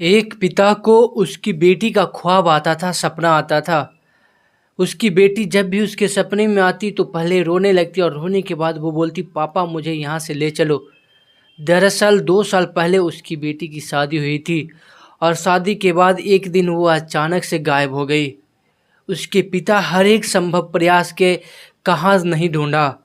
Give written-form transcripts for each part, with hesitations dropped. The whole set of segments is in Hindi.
एक पिता को उसकी बेटी का ख्वाब आता था, सपना आता था। उसकी बेटी जब भी उसके सपने में आती तो पहले रोने लगती और रोने के बाद वो बोलती, पापा मुझे यहाँ से ले चलो। दरअसल 2 साल पहले उसकी बेटी की शादी हुई थी और शादी के बाद एक दिन वो अचानक से गायब हो गई। उसके पिता हर एक संभव प्रयास के कहाँ नहीं ढूंढा,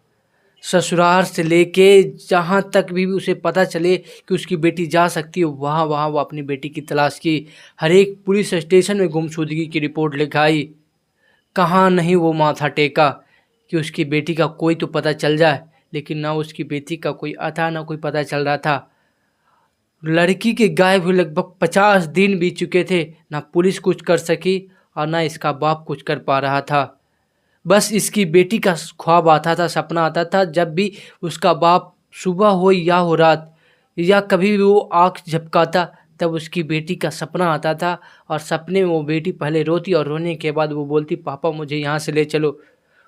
ससुराल से लेके जहाँ तक भी उसे पता चले कि उसकी बेटी जा सकती है, वहाँ वहाँ वो अपनी बेटी की तलाश की। हर एक पुलिस स्टेशन में गुमशुदगी की रिपोर्ट लिखाई, कहाँ नहीं वो माथा टेका कि उसकी बेटी का कोई तो पता चल जाए, लेकिन ना उसकी बेटी का कोई अता ना कोई पता चल रहा था। लड़की के गायब हुए लगभग 50 दिन बीत चुके थे। ना पुलिस कुछ कर सकी और ना इसका बाप कुछ कर पा रहा था। बस इसकी बेटी का ख्वाब आता था, सपना आता था। जब भी उसका बाप सुबह हो या हो रात या कभी भी वो आँख झपकाता, तब उसकी बेटी का सपना आता था और सपने में वो बेटी पहले रोती और रोने के बाद वो बोलती, पापा मुझे यहाँ से ले चलो।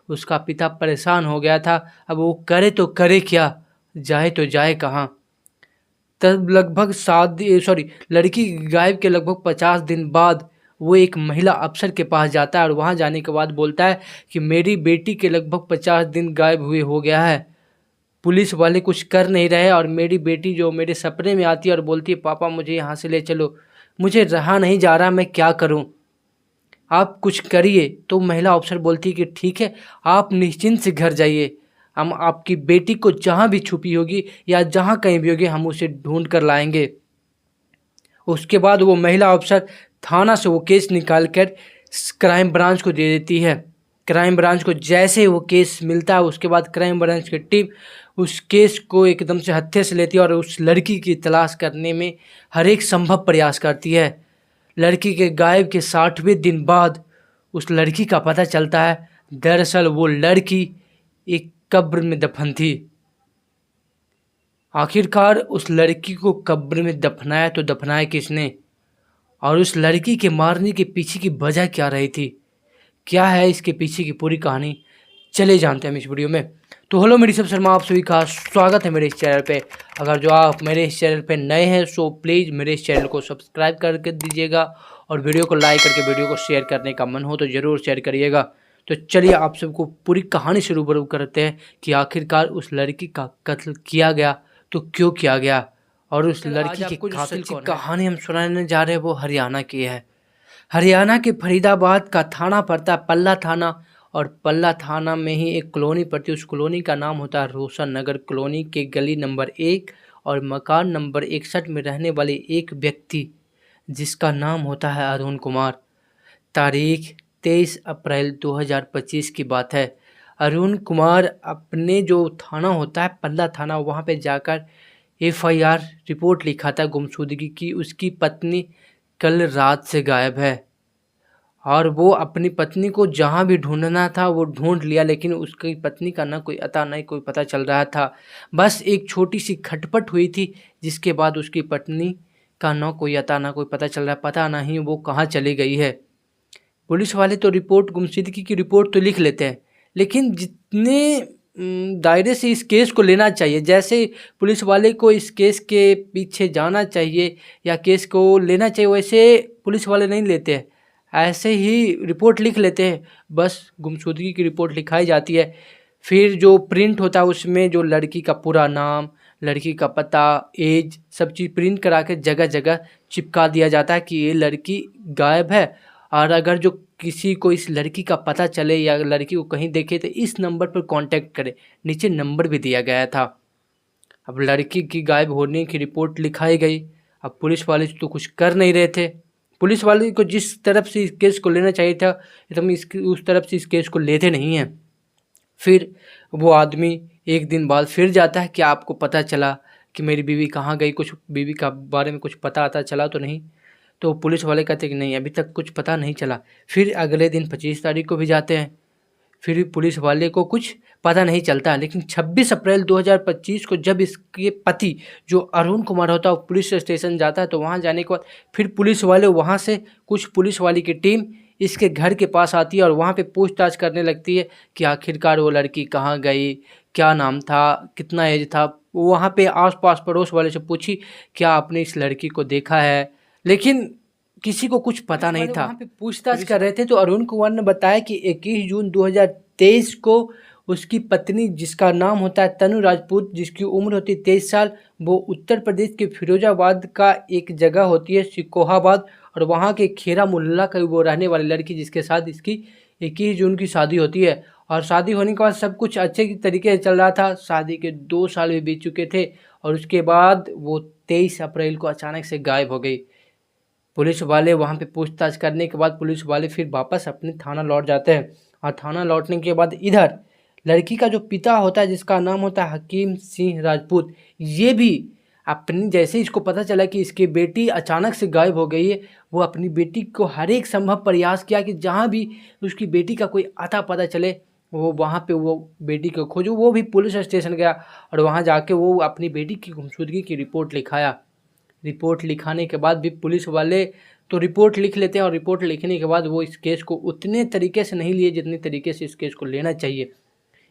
उसका पिता परेशान हो गया था, अब वो करे तो करे क्या, जाए तो जाए कहाँ। तब लगभग लड़की गायब के लगभग 50 दिन बाद वो एक महिला अफसर के पास जाता है और वहाँ जाने के बाद बोलता है कि मेरी बेटी के लगभग 50 दिन गायब हुए हो गया है। पुलिस वाले कुछ कर नहीं रहे और मेरी बेटी जो मेरे सपने में आती है और बोलती है, पापा मुझे यहाँ से ले चलो, मुझे रहा नहीं जा रहा, मैं क्या करूँ, आप कुछ करिए। तो महिला अफसर बोलती है कि ठीक है, आप निश्चिंत से घर जाइए, हम आपकी बेटी को जहाँ भी छुपी होगी या जहाँ कहीं भी होगी हम उसे ढूंढ कर लाएंगे। उसके बाद वो महिला अफसर थाना से वो केस निकाल कर क्राइम ब्रांच को दे देती है। क्राइम ब्रांच को जैसे वो केस मिलता है, उसके बाद क्राइम ब्रांच की टीम उस केस को एकदम से हत्थे से लेती है और उस लड़की की तलाश करने में हर एक संभव प्रयास करती है। लड़की के गायब के 60वें दिन बाद उस लड़की का पता चलता है। दरअसल वो लड़की एक कब्र में दफन थी। आखिरकार उस लड़की को कब्र में दफनाया तो दफनाया किसने, और उस लड़की के मारने के पीछे की वजह क्या रही थी, क्या है इसके पीछे की पूरी कहानी, चले जानते हैं हम इस वीडियो में। तो हेलो मेरी सब शर्मा, आप सभी का स्वागत है मेरे इस चैनल पे। अगर जो आप मेरे इस चैनल पे नए हैं सो प्लीज़ मेरे इस चैनल को सब्सक्राइब करके दीजिएगा और वीडियो को लाइक करके वीडियो को शेयर करने का मन हो तो ज़रूर शेयर करिएगा। तो चलिए आप सबको पूरी कहानी से रूबरू करते हैं कि आखिरकार उस लड़की का कत्ल किया गया तो क्यों किया गया, और उस लड़की के कातिल की कहानी हम सुनाने जा रहे हैं वो हरियाणा की है। हरियाणा के फरीदाबाद का थाना पड़ता है पल्ला थाना, और पल्ला थाना में ही एक कॉलोनी पड़ती है। उस कॉलोनी का नाम होता है रोशन नगर कॉलोनी के गली नंबर 1 और मकान नंबर 61 में रहने वाले एक व्यक्ति जिसका नाम होता है अरुण कुमार। तारीख 23 अप्रैल 2025 की बात है। अरुण कुमार अपने जो थाना होता है पल्ला थाना, वहाँ पे जाकर FIR रिपोर्ट लिखा था गुमशुदगी की। उसकी पत्नी कल रात से गायब है और वो अपनी पत्नी को जहाँ भी ढूंढना था वो ढूंढ लिया, लेकिन उसकी पत्नी का ना कोई अता नहीं कोई पता चल रहा था। बस एक छोटी सी खटपट हुई थी जिसके बाद उसकी पत्नी का ना कोई अता ना कोई पता चल रहा, पता नहीं वो कहाँ चली गई है। पुलिस वाले तो रिपोर्ट गुमशुदगी की रिपोर्ट तो लिख लेते हैं, लेकिन जितने दायरे से इस केस को लेना चाहिए, जैसे पुलिस वाले को इस केस के पीछे जाना चाहिए या केस को लेना चाहिए, वैसे पुलिस वाले नहीं लेते हैं। ऐसे ही रिपोर्ट लिख लेते हैं, बस गुमशुदगी की रिपोर्ट लिखाई जाती है। फिर जो प्रिंट होता है उसमें जो लड़की का पूरा नाम, लड़की का पता, एज, सब चीज़ प्रिंट करा के जगह जगह चिपका दिया जाता है कि ये लड़की गायब है। और अगर जो किसी को इस लड़की का पता चले या लड़की को कहीं देखे तो इस नंबर पर कांटेक्ट करे, नीचे नंबर भी दिया गया था। अब लड़की की गायब होने की रिपोर्ट लिखाई गई। अब पुलिस वाले तो कुछ कर नहीं रहे थे। पुलिस वाले को जिस तरफ से इस केस को लेना चाहिए था एकदम उस तरफ से इस केस को लेते नहीं हैं। फिर वो आदमी एक दिन बाद फिर जाता है कि आपको पता चला कि मेरी बीवी कहाँ गई, कुछ बीवी का बारे में कुछ पता आता चला तो नहीं। तो पुलिस वाले कहते हैं कि नहीं अभी तक कुछ पता नहीं चला। फिर अगले दिन 25 तारीख को भी जाते हैं, फिर भी पुलिस वाले को कुछ पता नहीं चलता। लेकिन 26 अप्रैल 2025 को जब इसके पति जो अरुण कुमार होता है वो पुलिस स्टेशन जाता है, तो वहाँ जाने के बाद फिर पुलिस वाले वहाँ से कुछ पुलिस वाली की टीम इसके घर के पास आती है और वहाँ पे पूछताछ करने लगती है कि आखिरकार वो लड़की कहाँ गई, क्या नाम था, कितना एज था। वहाँ पे आस पास पड़ोस वाले से पूछी, क्या आपने इस लड़की को देखा है, लेकिन किसी को कुछ पता नहीं था। वहाँ पे पूछताछ कर रहे थे तो अरुण कुमार ने बताया कि 21 जून 2023 को उसकी पत्नी, जिसका नाम होता है तनु राजपूत, जिसकी उम्र होती है 23 साल, वो उत्तर प्रदेश के फिरोजाबाद का एक जगह होती है सिकोहाबाद, और वहाँ के खेरा मोहल्ला का वो रहने वाली लड़की, जिसके साथ इसकी 21 जून की शादी होती है। और शादी होने के बाद सब कुछ अच्छे तरीके से चल रहा था। शादी के 2 साल भी बीत चुके थे और उसके बाद वो 23 अप्रैल को अचानक से गायब हो गई। पुलिस वाले वहाँ पे पूछताछ करने के बाद पुलिस वाले फिर वापस अपने थाना लौट जाते हैं। और थाना लौटने के बाद इधर लड़की का जो पिता होता है, जिसका नाम होता है हकीम सिंह राजपूत, ये भी अपनी, जैसे ही इसको पता चला कि इसकी बेटी अचानक से गायब हो गई है, वो अपनी बेटी को हर एक संभव प्रयास किया कि जहाँ भी उसकी बेटी का कोई आता पता चले वो वहाँ पे वो बेटी को खोजो। वो भी पुलिस स्टेशन गया और वहाँ जाके वो अपनी बेटी की गुमशुदगी की रिपोर्ट लिखाया। रिपोर्ट लिखाने के बाद भी पुलिस वाले तो रिपोर्ट लिख लेते हैं, और रिपोर्ट लिखने के बाद वो इस केस को उतने तरीके से नहीं लिए जितने तरीके से इस केस को लेना चाहिए।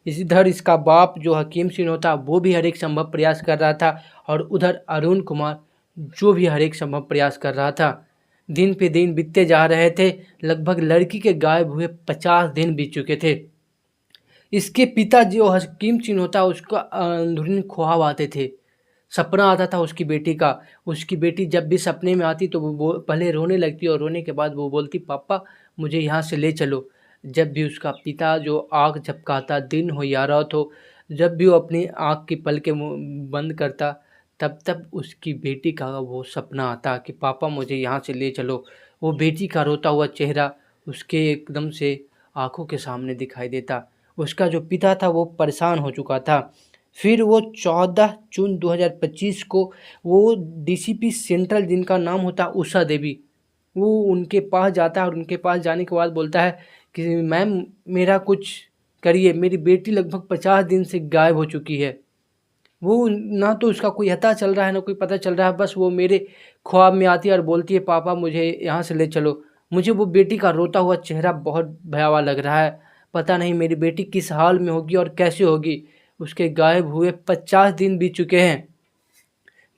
इधर इसका बाप जो हकीम सिंह होता वो भी हर एक संभव प्रयास कर रहा था, और उधर अरुण कुमार जो भी हर एक संभव प्रयास कर रहा था। दिन पे दिन बीतते जा रहे थे। लगभग लड़की के गायब हुए 50 दिन बीत चुके थे। इसके पिता जो हकीम सिंह होता उसका अंदरूनी ख्वाब आते थे, सपना आता था उसकी बेटी का। उसकी बेटी जब भी सपने में आती तो वो पहले रोने लगती, और रोने के बाद वो बोलती, पापा मुझे यहाँ से ले चलो। जब भी उसका पिता जो आँख झपकाता, दिन हो या रात हो, जब भी वो अपनी आँख की पलकें बंद करता, तब तब उसकी बेटी का वो सपना आता कि पापा मुझे यहाँ से ले चलो। वो बेटी का रोता हुआ चेहरा उसके एकदम से आँखों के सामने दिखाई देता। उसका जो पिता था वो परेशान हो चुका था। फिर वो 14 जून 2025 को वो डीसीपी सेंट्रल, जिनका नाम होता है उषा देवी, वो उनके पास जाता है, और उनके पास जाने के बाद बोलता है कि मैम मेरा कुछ करिए, मेरी बेटी लगभग 50 दिन से गायब हो चुकी है। वो ना तो उसका कोई पता चल रहा है ना कोई पता चल रहा है, बस वो मेरे ख्वाब में आती है और बोलती है पापा मुझे यहाँ से ले चलो। मुझे वो बेटी का रोता हुआ चेहरा बहुत भयावह लग रहा है। पता नहीं मेरी बेटी किस हाल में होगी और कैसे होगी। उसके गायब हुए 50 दिन बीत चुके हैं।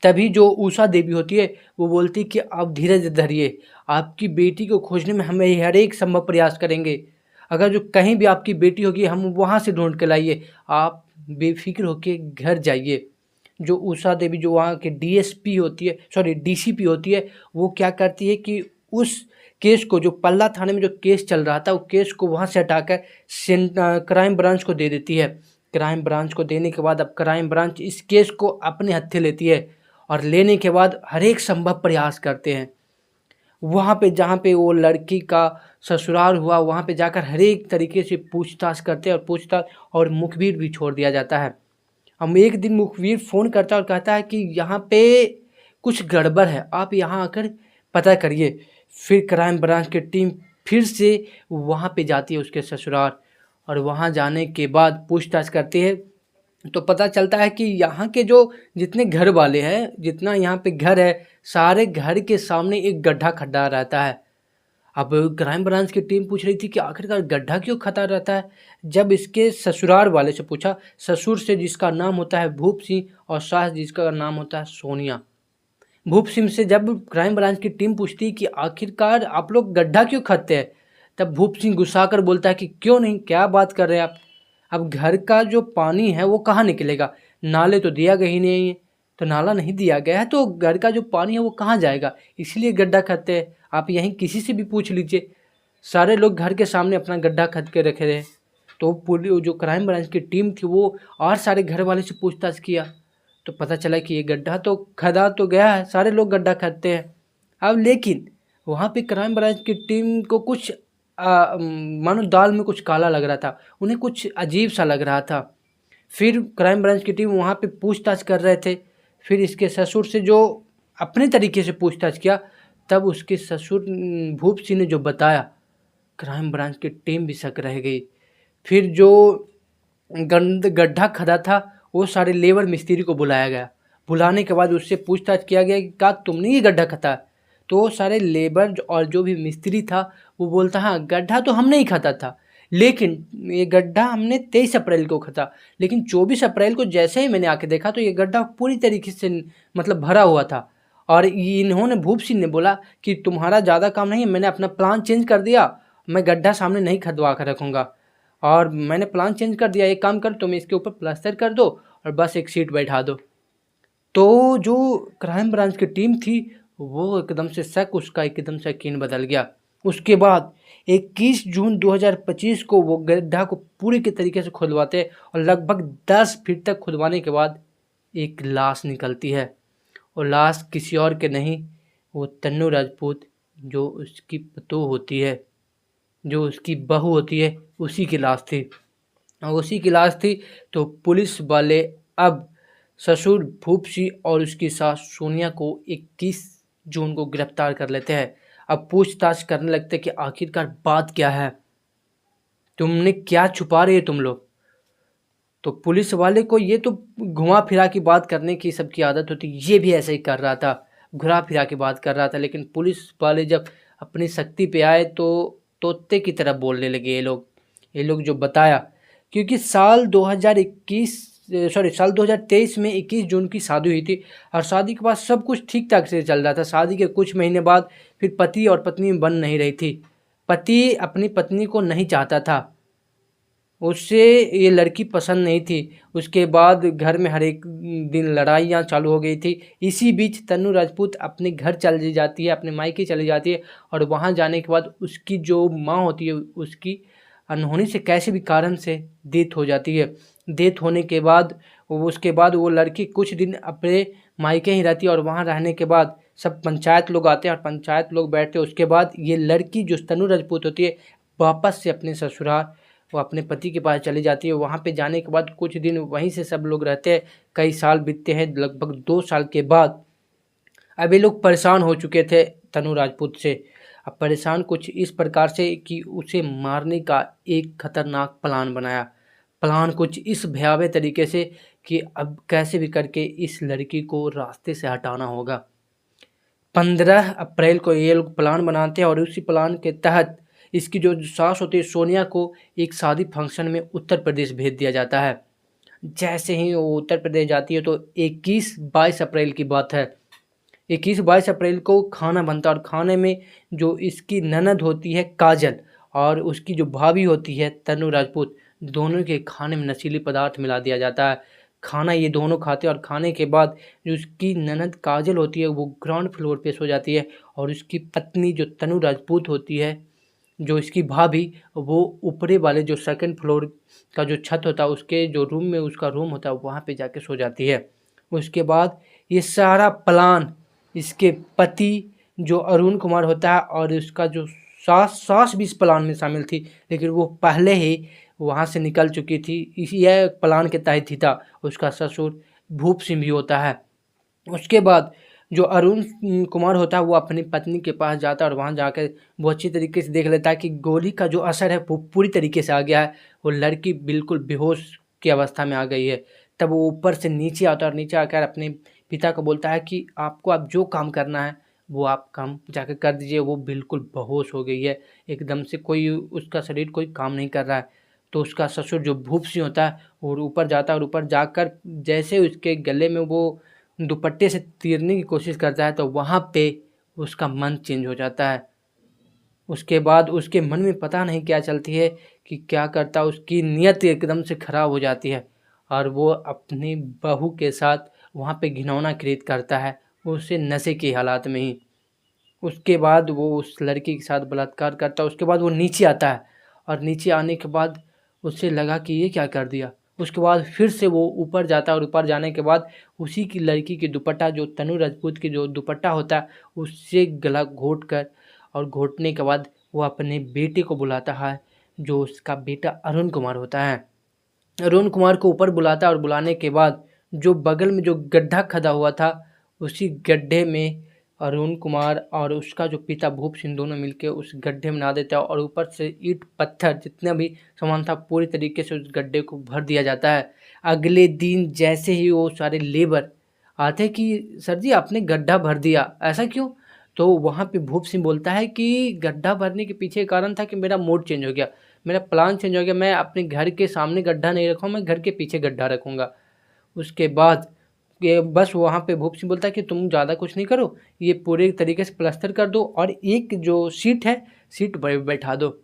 तभी जो उषा देवी होती है वो बोलती कि आप धीरज धरिए, आपकी बेटी को खोजने में हम हर एक संभव प्रयास करेंगे। अगर जो कहीं भी आपकी बेटी होगी हम वहाँ से ढूंढ के लाइए, आप बेफिक्र होके घर जाइए। जो उषा देवी जो वहाँ के डीएसपी होती है, सॉरी डीसीपी होती है, वो क्या करती है कि उस केस को, जो पल्ला थाने में जो केस चल रहा था, वो केस को वहाँ से हटाकर क्राइम ब्रांच को दे देती है। क्राइम ब्रांच को देने के बाद अब क्राइम ब्रांच इस केस को अपने हत्थे लेती है, और लेने के बाद हर एक संभव प्रयास करते हैं। वहाँ पे जहाँ पे वो लड़की का ससुराल हुआ, वहाँ पे जाकर हर एक तरीके से पूछताछ करते हैं, और पूछताछ और मुखबिर भी छोड़ दिया जाता है। हम एक दिन मुखबिर फ़ोन करता है और कहता है कि यहाँ पे कुछ गड़बड़ है, आप यहाँ आकर पता करिए। फिर क्राइम ब्रांच की टीम फिर से वहाँ पे जाती है उसके ससुराल, और वहाँ जाने के बाद पूछताछ करती है तो पता चलता है कि यहाँ के जो जितने घर वाले हैं, जितना यहाँ पे घर है, सारे घर के सामने एक गड्ढा खड्डा रहता है। अब क्राइम ब्रांच की टीम पूछ रही थी कि आखिरकार गड्ढा क्यों खड़ा रहता है। जब इसके ससुराल वाले से पूछा, ससुर से, जिसका नाम होता है भूप सिंह, और सास जिसका नाम होता है सोनिया। भूप सिंह से जब क्राइम ब्रांच की टीम पूछती है कि आखिरकार आप लोग गड्ढा क्यों खाते हैं, तब भूप सिंह गुस्सा कर बोलता है कि क्यों नहीं, क्या बात कर रहे हैं आप। अब घर का जो पानी है वो कहाँ निकलेगा, नाले तो दिया गया ही नहीं है, तो नाला नहीं दिया गया है तो घर का जो पानी है वो कहाँ जाएगा, इसलिए गड्ढा खाते हैं। आप यहीं किसी से भी पूछ लीजिए, सारे लोग घर के सामने अपना गड्ढा खद के रखे रहे। तो पूरी जो क्राइम ब्रांच की टीम थी वो और सारे घर वाले से पूछताछ किया, तो पता चला कि ये गड्ढा तो खदा तो गया है, सारे लोग गड्ढा खाते हैं। अब लेकिन वहाँ पे क्राइम ब्रांच की टीम को कुछ मानो दाल में कुछ काला लग रहा था, उन्हें कुछ अजीब सा लग रहा था। फिर क्राइम ब्रांच की टीम वहाँ पे पूछताछ कर रहे थे। फिर इसके ससुर से जो अपने तरीके से पूछताछ किया, तब उसके ससुर भूप सिंह ने जो बताया, क्राइम ब्रांच की टीम भी शक रह गई। फिर जो गड्ढा खदा था वो सारे लेबर मिस्त्री को बुलाया गया। बुलाने के बाद उससे पूछताछ किया गया कि क्या तुमने ये गड्ढा खदा। तो सारे लेबर और जो भी मिस्त्री था वो बोलता, हाँ गड्ढा तो हमने ही खाता था, लेकिन ये गड्ढा हमने 23 अप्रैल को खाता, लेकिन 24 अप्रैल को जैसे ही मैंने आके देखा तो ये गड्ढा पूरी तरीके से मतलब भरा हुआ था, और इन्होंने भूप सिंह ने बोला कि तुम्हारा ज़्यादा काम नहीं है, मैंने अपना प्लान चेंज कर दिया, मैं गड्ढा सामने नहीं खदवा कर रखूँगा और मैंने प्लान चेंज कर दिया, एक काम कर तुम इसके ऊपर प्लास्टर कर दो और बस एक सीट बैठा दो। तो जो क्राइम ब्रांच की टीम थी वो एकदम से शक उसका एकदम से यकीन बदल गया। उसके बाद 21 जून 2025 को वो गड्ढा को पूरी के तरीके से खुदवाते और लगभग 10 फीट तक खुदवाने के बाद एक लाश निकलती है और लाश किसी और के नहीं, वो तन्नू राजपूत जो उसकी पतोह होती है, जो उसकी बहू होती है, उसी की लाश थी। और उसी की लाश थी तो पुलिस वाले अब ससुर भूप सिंह और उसकी सास सोनिया को 21 जून को गिरफ्तार कर लेते हैं। अब पूछताछ करने लगते कि आखिरकार बात क्या है, तुमने क्या छुपा रहे हो तुम लोग। तो पुलिस वाले को ये तो घुमा फिरा की बात करने की सबकी आदत होती, ये भी ऐसे ही कर रहा था, घुरा फिरा की बात कर रहा था। लेकिन पुलिस वाले जब अपनी शक्ति पे आए तो तोते की तरह बोलने लगे ये लोग जो बताया। क्योंकि साल 2023 में 21 जून की शादी हुई थी और शादी के बाद सब कुछ ठीक ठाक से चल रहा था। शादी के कुछ महीने बाद फिर पति और पत्नी बन नहीं रही थी। पति अपनी पत्नी को नहीं चाहता था, उससे ये लड़की पसंद नहीं थी। उसके बाद घर में हर एक दिन लड़ाइयाँ चालू हो गई थी। इसी बीच तन्नू राजपूत अपने घर चली जाती है, अपने मायके चली जाती है और वहाँ जाने के बाद उसकी जो माँ होती है उसकी अनहोनी से कैसे भी कारण से डेथ हो जाती है। डेथ होने के बाद उसके बाद वो लड़की कुछ दिन अपने मायके ही रहती है और वहाँ रहने के बाद सब पंचायत लोग आते हैं और पंचायत लोग बैठते हैं। उसके बाद ये लड़की जो तन्नू राजपूत होती है वापस से अपने ससुराल वो अपने पति के पास चली जाती है। वहाँ पे जाने के बाद कुछ दिन वहीं से सब लोग रहते हैं। कई साल बीतते हैं, लगभग 2 साल के बाद अब ये लोग परेशान हो चुके थे तन्नू राजपूत से। अब परेशान कुछ इस प्रकार से कि उसे मारने का एक खतरनाक प्लान बनाया। प्लान कुछ इस भयावह तरीके से कि अब कैसे भी करके इस लड़की को रास्ते से हटाना होगा। 15 अप्रैल को ये लोग प्लान बनाते हैं और उसी प्लान के तहत इसकी जो सास होती है सोनिया को एक शादी फंक्शन में उत्तर प्रदेश भेज दिया जाता है। जैसे ही वो उत्तर प्रदेश जाती है तो 21-22 अप्रैल की बात है। 21-22 अप्रैल को खाना बनता है और खाने में जो इसकी ननद होती है काजल और उसकी जो भाभी होती है तन्नू राजपूत, दोनों के खाने में नशीली पदार्थ मिला दिया जाता है। खाना ये दोनों खाते हैं और खाने के बाद जो उसकी ननद काजल होती है वो ग्राउंड फ्लोर पे सो जाती है और उसकी पत्नी जो तन्नू राजपूत होती है, जो इसकी भाभी, वो ऊपरे वाले जो सेकंड फ्लोर का जो छत होता है उसके जो रूम में उसका रूम होता है वहाँ पे जाके सो जाती है। उसके बाद ये सारा प्लान इसके पति जो अरुण कुमार होता है और उसका जो सास भी इस प्लान में शामिल थी, लेकिन वो पहले ही वहाँ से निकल चुकी थी। यह प्लान के तहत ही था। उसका ससुर भूप सिंह भी होता है। उसके बाद जो अरुण कुमार होता है वो अपनी पत्नी के पास जाता है और वहाँ जाकर वो अच्छी तरीके से देख लेता है कि गोली का जो असर है वो पूरी तरीके से आ गया है। वो लड़की बिल्कुल बेहोश की अवस्था में आ गई है। तब वो ऊपर से नीचे आता है और नीचे आकर अपने पिता को बोलता है कि आपको अब जो काम करना है वो आप काम जाकर कर दीजिए। वो बिल्कुल बेहोश हो गई है एकदम से, कोई उसका शरीर कोई काम नहीं कर रहा है। तो उसका ससुर जो भूप सिंह होता है और ऊपर जाता है और ऊपर जाकर जैसे उसके गले में वो दुपट्टे से तीरने की कोशिश करता है तो वहाँ पे उसका मन चेंज हो जाता है। उसके बाद उसके मन में पता नहीं क्या चलती है कि क्या करता, उसकी नीयत एकदम से खराब हो जाती है और वो अपनी बहू के साथ वहाँ पे घिनौना क्रिएट करता है, उसे नशे की हालात में ही। उसके बाद वो उस लड़की के साथ बलात्कार करता है। उसके बाद वो नीचे आता है और नीचे आने के बाद उसे लगा कि ये क्या कर दिया। उसके बाद फिर से वो ऊपर जाता है और ऊपर जाने के बाद उसी की लड़की की दुपट्टा जो तन्नू राजपूत की जो दुपट्टा होता है उससे गला घोट कर और घोटने के बाद वो अपने बेटे को बुलाता है, जो उसका बेटा अरुण कुमार होता है। अरुण कुमार को ऊपर बुलाता है और बुलाने के बाद जो बगल में जो गड्ढा खदा हुआ था उसी गड्ढे में अरुण कुमार और उसका जो पिता भूप सिंह दोनों मिलकर उस गड्ढे में नहा देता है और ऊपर से ईंट पत्थर जितना भी सामान था पूरी तरीके से उस गड्ढे को भर दिया जाता है। अगले दिन जैसे ही वो सारे लेबर आते हैं कि सर जी आपने गड्ढा भर दिया, ऐसा क्यों? तो वहाँ पे भूप सिंह बोलता है कि गड्ढा भरने के पीछे कारण था कि मेरा मूड चेंज हो गया, मेरा प्लान चेंज हो गया। मैं अपने घर के सामने गड्ढा नहीं रखूँ, मैं घर के पीछे गड्ढा रखूँगा। उसके बाद ये बस वहाँ पे भूप सिंह बोलता है कि तुम ज़्यादा कुछ नहीं करो, ये पूरे तरीके से प्लास्टर कर दो और एक जो सीट है सीट पर बैठा दो।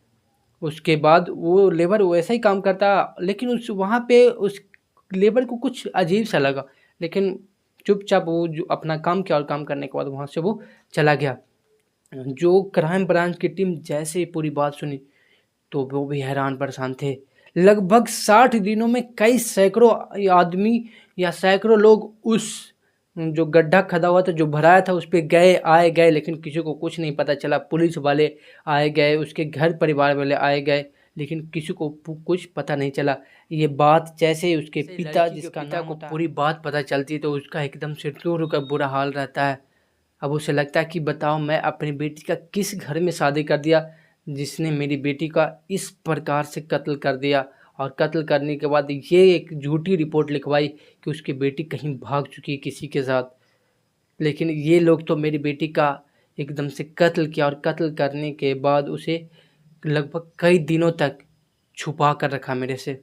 उसके बाद वो लेबर वैसा ही काम करता, लेकिन उस वहाँ पे उस लेबर को कुछ अजीब सा लगा, लेकिन चुपचाप वो जो अपना काम किया और काम करने के बाद वहाँ से वो चला गया। जो क्राइम ब्रांच की टीम जैसे ही पूरी बात सुनी तो वो भी हैरान परेशान थे। लगभग 60 दिनों में कई सैकड़ों आदमी या सैकड़ों लोग उस जो गड्ढा खदा हुआ था, जो भराया था, उस पे गए आए गए, लेकिन किसी को कुछ नहीं पता चला। पुलिस वाले आए गए, उसके घर परिवार वाले आए गए, लेकिन किसी को कुछ पता नहीं चला। ये बात जैसे ही उसके पिता, जिसका पिता को पूरी बात पता चलती तो उसका एकदम से रो का बुरा हाल रहता है। अब उसे लगता है कि बताओ मैं अपनी बेटी का किस घर में शादी कर दिया जिसने मेरी बेटी का इस प्रकार से कत्ल कर दिया, और कत्ल करने के बाद ये एक झूठी रिपोर्ट लिखवाई कि उसकी बेटी कहीं भाग चुकी है किसी के साथ। लेकिन ये लोग तो मेरी बेटी का एकदम से कत्ल किया, और कत्ल करने के बाद उसे लगभग कई दिनों तक छुपा कर रखा मेरे से।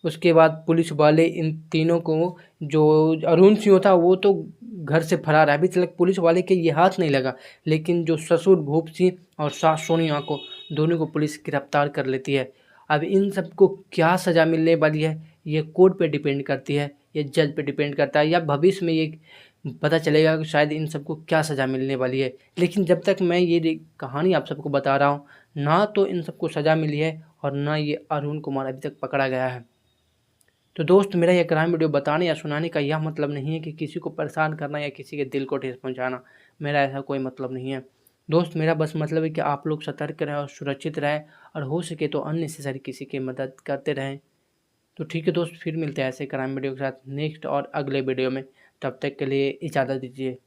उसके बाद पुलिस वाले इन तीनों को, जो अरुण सिंह था वो तो घर से फरार है, अभी तक पुलिस वाले के ये हाथ नहीं लगा, लेकिन जो ससुर भूप सिंह और सास सोनिया को, दोनों को पुलिस गिरफ्तार कर लेती है। अब इन सबको क्या सज़ा मिलने वाली है ये कोर्ट पे डिपेंड करती है, ये जज पे डिपेंड करता है, या भविष्य में ये पता चलेगा कि शायद इन सबको क्या सज़ा मिलने वाली है। लेकिन जब तक मैं ये कहानी आप सबको बता रहा हूँ, ना तो इन सबको सज़ा मिली है और ना ये अरुण कुमार अभी तक पकड़ा गया है। तो दोस्त, मेरा यह क्राइम वीडियो बताने या सुनाने का यह मतलब नहीं है कि किसी को परेशान करना या किसी के दिल को ठेस पहुंचाना, मेरा ऐसा कोई मतलब नहीं है दोस्त। मेरा बस मतलब है कि आप लोग सतर्क रहें और सुरक्षित रहें, और हो सके तो अननेसेसरी किसी की मदद करते रहें। तो ठीक है दोस्त, फिर मिलते हैं ऐसे क्राइम वीडियो के साथ नेक्स्ट और अगले वीडियो में। तब तक के लिए इजाज़त दीजिए।